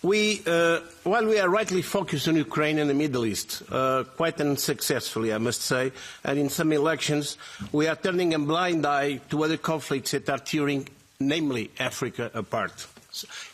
While we are rightly focused on Ukraine and the Middle East, quite unsuccessfully, I must say, and in some elections, we are turning a blind eye to other conflicts that are tearing, namely Africa, apart.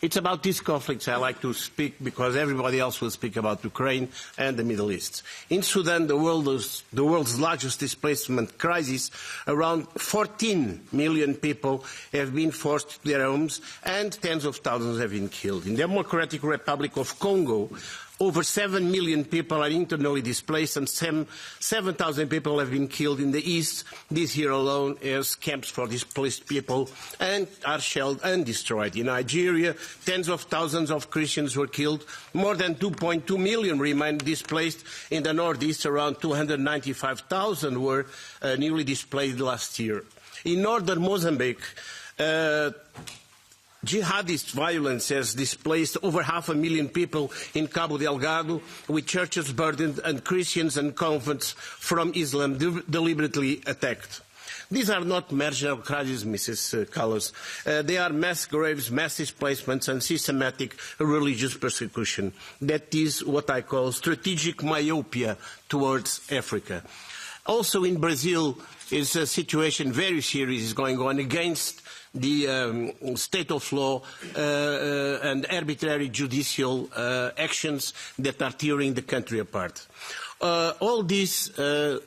It's about these conflicts I like to speak because everybody else will speak about Ukraine and the Middle East. In Sudan, the world's largest displacement crisis, around 14 million people have been forced to their homes and tens of thousands have been killed. In the Democratic Republic of Congo, over 7 million people are internally displaced and 7,000 people have been killed in the east this year alone as camps for displaced people and are shelled and destroyed. In Nigeria, tens of thousands of Christians were killed. More than 2.2 million remain displaced. In the northeast, around 295,000 were newly displaced last year. In northern Mozambique, jihadist violence has displaced over 500,000 people in Cabo Delgado, with churches burned and Christians and convents from Islam deliberately attacked. These are not marginal crises, Mrs. Kallas. They are mass graves, mass displacements and systematic religious persecution. That is what I call strategic myopia towards Africa. Also in Brazil is a situation very serious going on against the state of law and arbitrary judicial actions that are tearing the country apart. All this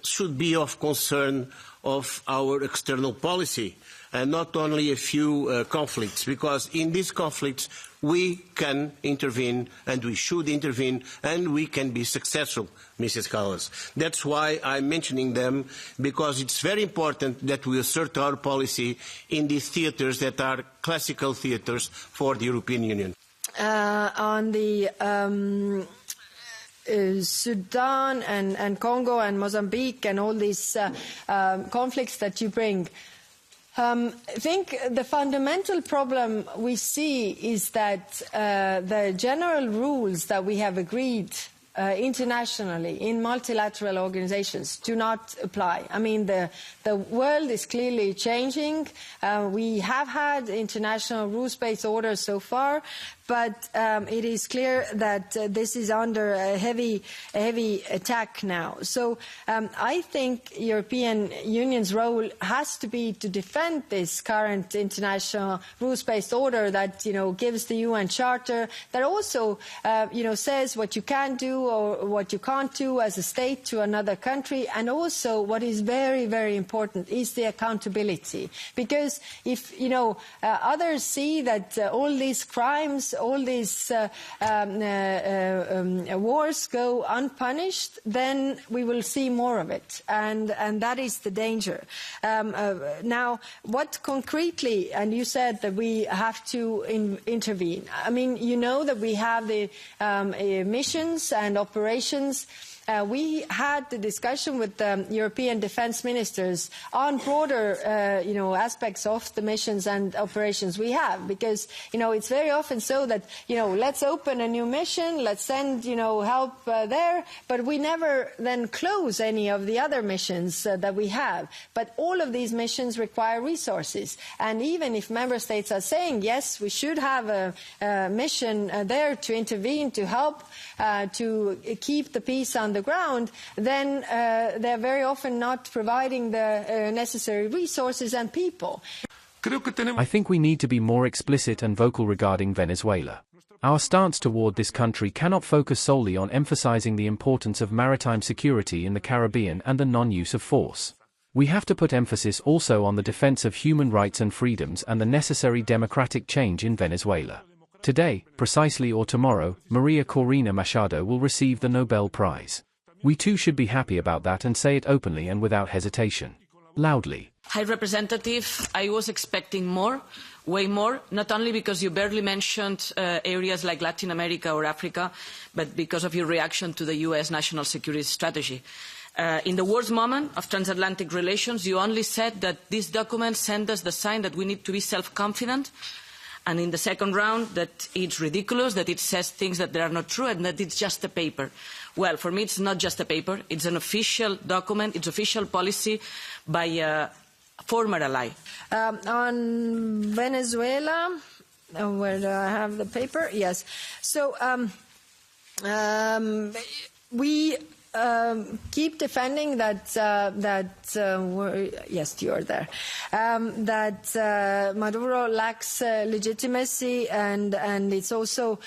should be of concern of our external policy and not only a few conflicts, because in these conflicts we can intervene and we should intervene and we can be successful, Mrs. Kallas. That's why I'm mentioning them, because it's very important that we assert our policy in these theatres that are classical theatres for the European Union. On the Sudan and Congo and Mozambique and all these conflicts that you bring, I think the fundamental problem we see is that the general rules that we have agreed internationally in multilateral organizations do not apply. I mean, the world is clearly changing. We have had international rules-based orders so far, but it is clear that this is under a heavy attack now. So I think European Union's role has to be to defend this current international rules-based order that, gives the UN Charter, that also, says what you can do or what you can't do as a state to another country, and also what is very, very important is the accountability. Because if, others see that all these crimes, all these wars go unpunished, then we will see more of it, and that is the danger. Now, what concretely, and you said that we have to intervene. I mean, you know that we have the missions and operations. We had the discussion with the European defence ministers on broader, aspects of the missions and operations we have, because, it's very often so that, let's open a new mission, let's send, help there, but we never then close any of the other missions that we have. But all of these missions require resources, and even if member states are saying, yes, we should have a mission there to intervene, to help, to keep the peace on the ground, then they're very often not providing the necessary resources and people. I think we need to be more explicit and vocal regarding Venezuela. Our stance toward this country cannot focus solely on emphasizing the importance of maritime security in the Caribbean and the non-use of force. We have to put emphasis also on the defense of human rights and freedoms and the necessary democratic change in Venezuela. Today, precisely, or tomorrow, María Corina Machado will receive the Nobel Prize. We too should be happy about that and say it openly and without hesitation. Loudly. High Representative, I was expecting more, way more, not only because you barely mentioned areas like Latin America or Africa, but because of your reaction to the US national security strategy. In the worst moment of transatlantic relations, you only said that this document sent us the sign that we need to be self-confident, and in the second round that it's ridiculous, that it says things that are not true, and that it's just a paper. Well, for me, it's not just a paper. It's an official document. It's official policy by a former ally. On Venezuela, where do I have the paper? Yes. So we keep defending that yes, you are there. That Maduro lacks legitimacy, and it's also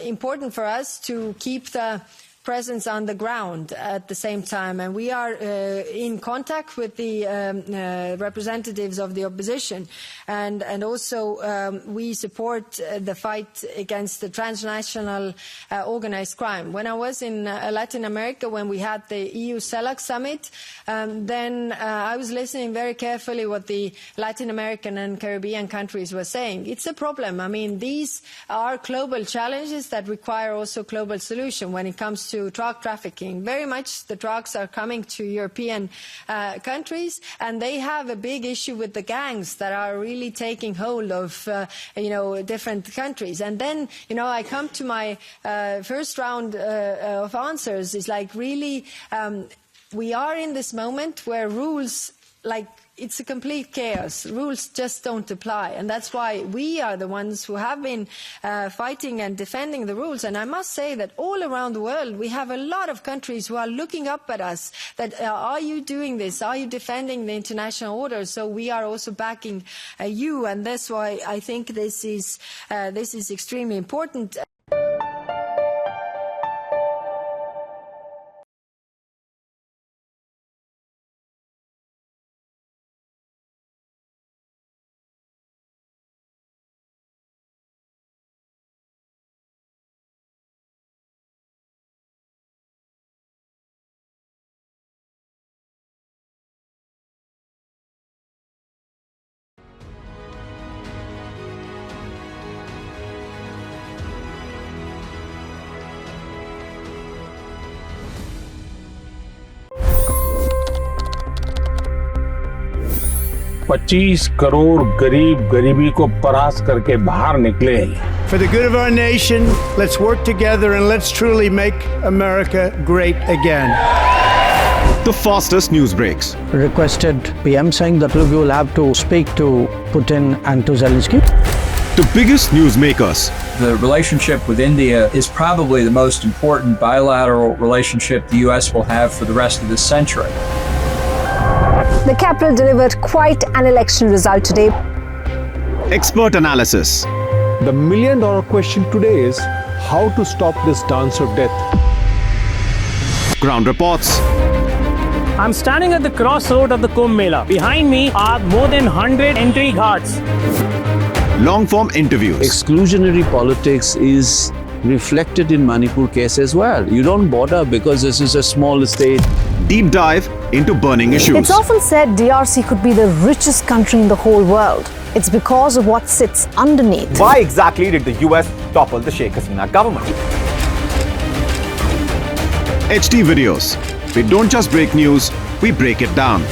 important for us to keep the presence on the ground at the same time, and we are in contact with the representatives of the opposition, and also we support the fight against the transnational organized crime. When I was in Latin America, when we had the EU CELAC summit, then I was listening very carefully what the Latin American and Caribbean countries were saying. It's a problem. I mean, these are global challenges that require also global solution when it comes to drug trafficking. Very much the drugs are coming to European countries, and they have a big issue with the gangs that are really taking hold of different countries. And then I come to my first round of answers. Is like really we are in this moment where rules, like, it's a complete chaos. Rules just don't apply. And that's why we are the ones who have been fighting and defending the rules. And I must say that all around the world, we have a lot of countries who are looking up at us, that are you doing this? Are you defending the international order? So we are also backing you. And that's why I think this is extremely important. $25 crore गरीब गरीबी को परास्त करके बाहर निकले। For the good of our nation, let's work together and let's truly make America great again. The fastest news breaks. Requested PM saying that we will have to speak to Putin and to Zelensky. The biggest newsmakers. The relationship with India is probably the most important bilateral relationship the US will have for the rest of this century. The capital delivered quite an election result today. Expert analysis. The million-dollar question today is how to stop this dance of death. Ground reports. I'm standing at the crossroad of the Kumbh Mela. Behind me are more than 100 entry ghats. Long-form interviews. Exclusionary politics is reflected in Manipur case as well. You don't bother because this is a small state. Deep dive into burning issues. It's often said DRC could be the richest country in the whole world. It's because of what sits underneath. Why exactly did the US topple the Sheikh Hasina government? HD videos. We don't just break news, we break it down.